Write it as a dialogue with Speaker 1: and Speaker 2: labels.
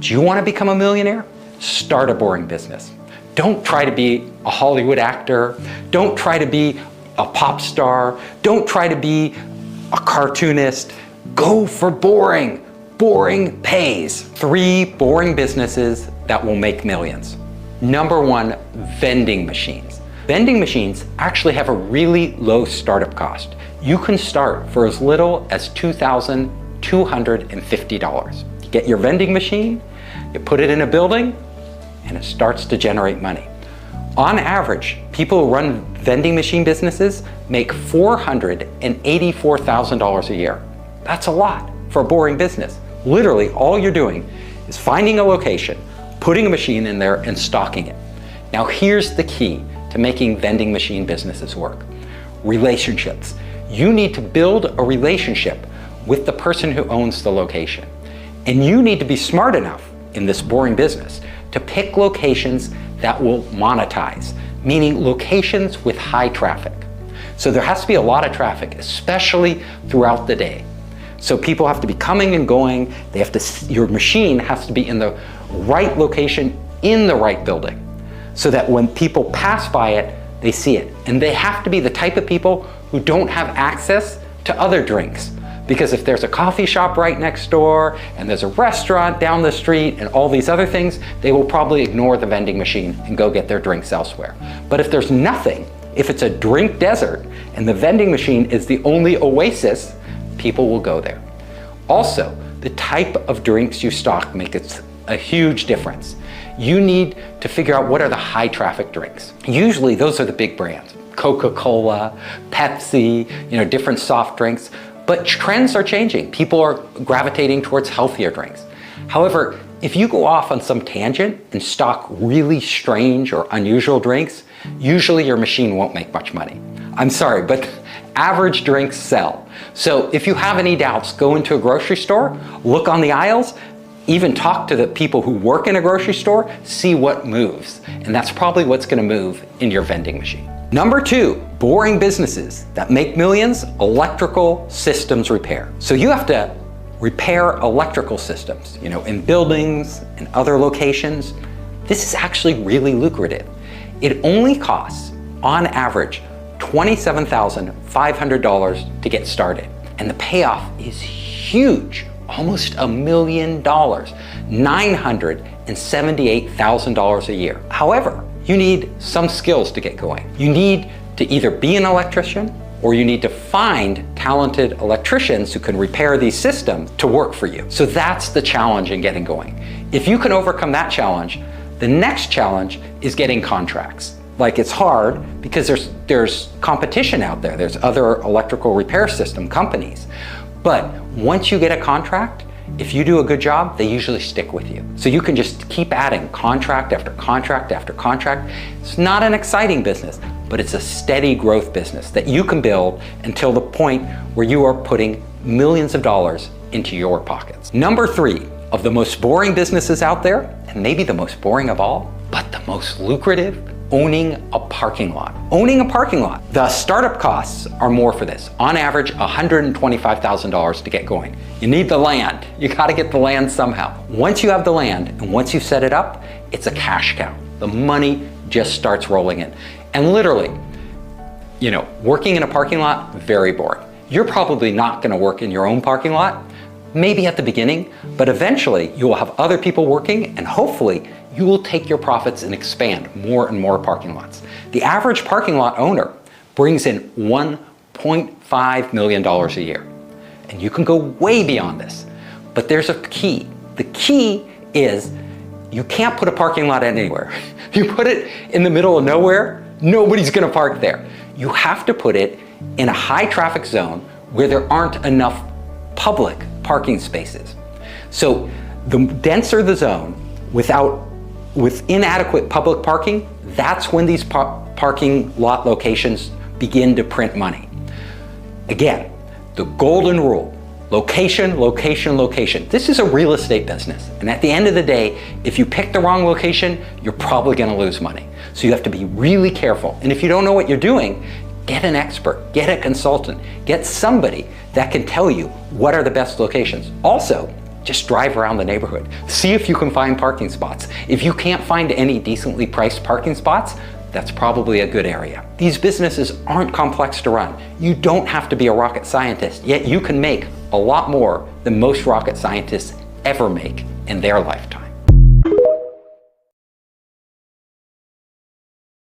Speaker 1: Do you want to become a millionaire? Start a boring business. Don't try to be a Hollywood actor. Don't try to be a pop star. Don't try to be a cartoonist. Go for boring. Boring pays. 3 boring businesses that will make millions. Number 1, vending machines. Vending machines actually have a really low startup cost. You can start for as little as $2,250. You get your vending machine, you put it in a building, and it starts to generate money. On average, people who run vending machine businesses make $484,000 a year. That's a lot for a boring business. Literally, all you're doing is finding a location, putting a machine in there, and stocking it. Now, here's the key to making vending machine businesses work. Relationships. You need to build a relationship with the person who owns the location. And you need to be smart enough in this boring business to pick locations that will monetize, meaning locations with high traffic. So there has to be a lot of traffic, especially throughout the day. So people have to be coming and going. Your machine has to be in the right location in the right building so that when people pass by it, they see it. And they have to be the type of people who don't have access to other drinks. Because if there's a coffee shop right next door and there's a restaurant down the street and all these other things, they will probably ignore the vending machine and go get their drinks elsewhere. But if there's nothing, if it's a drink desert and the vending machine is the only oasis, people will go there. Also, the type of drinks you stock makes a huge difference. You need to figure out what are the high traffic drinks. Usually those are the big brands, Coca-Cola, Pepsi, different soft drinks. But trends are changing. People are gravitating towards healthier drinks. However, if you go off on some tangent and stock really strange or unusual drinks, usually your machine won't make much money. I'm sorry, but average drinks sell. So if you have any doubts, go into a grocery store, look on the aisles, even talk to the people who work in a grocery store, see what moves. And that's probably what's going to move in your vending machine. Number 2, boring businesses that make millions, electrical systems repair. So you have to repair electrical systems, in buildings and other locations. This is actually really lucrative. It only costs, on average, $27,500 to get started. And the payoff is huge, almost $1 million, $978,000 a year. However, you need some skills to get going. You need to either be an electrician or you need to find talented electricians who can repair these systems to work for you. So that's the challenge in getting going. If you can overcome that challenge, the next challenge is getting contracts. Like, it's hard because there's competition out there. There's other electrical repair system companies. But once you get a contract, if you do a good job, they usually stick with you. So you can just keep adding contract after contract after contract. It's not an exciting business, but it's a steady growth business that you can build until the point where you are putting millions of dollars into your pockets. Number 3 of the most boring businesses out there, and maybe the most boring of all, but the most lucrative, owning a parking lot. Owning a parking lot. The startup costs are more for this. On average, $125,000 to get going. You need the land. You gotta get the land somehow. Once you have the land and once you set it up, it's a cash cow. The money just starts rolling in. And literally, working in a parking lot, very boring. You're probably not gonna work in your own parking lot, maybe at the beginning, but eventually you will have other people working and hopefully you will take your profits and expand more and more parking lots. The average parking lot owner brings in $1.5 million a year. And you can go way beyond this, but there's a key. The key is you can't put a parking lot anywhere. You put it in the middle of nowhere, nobody's gonna park there. You have to put it in a high traffic zone where there aren't enough public parking spaces. So the denser the zone with inadequate public parking, that's when these parking lot locations begin to print money. Again, the golden rule, location, location, location. This is a real estate business. And at the end of the day, if you pick the wrong location, you're probably gonna lose money. So you have to be really careful. And if you don't know what you're doing, get an expert, get a consultant, get somebody that can tell you what are the best locations. Also, just drive around the neighborhood. See if you can find parking spots. If you can't find any decently priced parking spots, that's probably a good area. These businesses aren't complex to run. You don't have to be a rocket scientist, yet you can make a lot more than most rocket scientists ever make in their lifetime.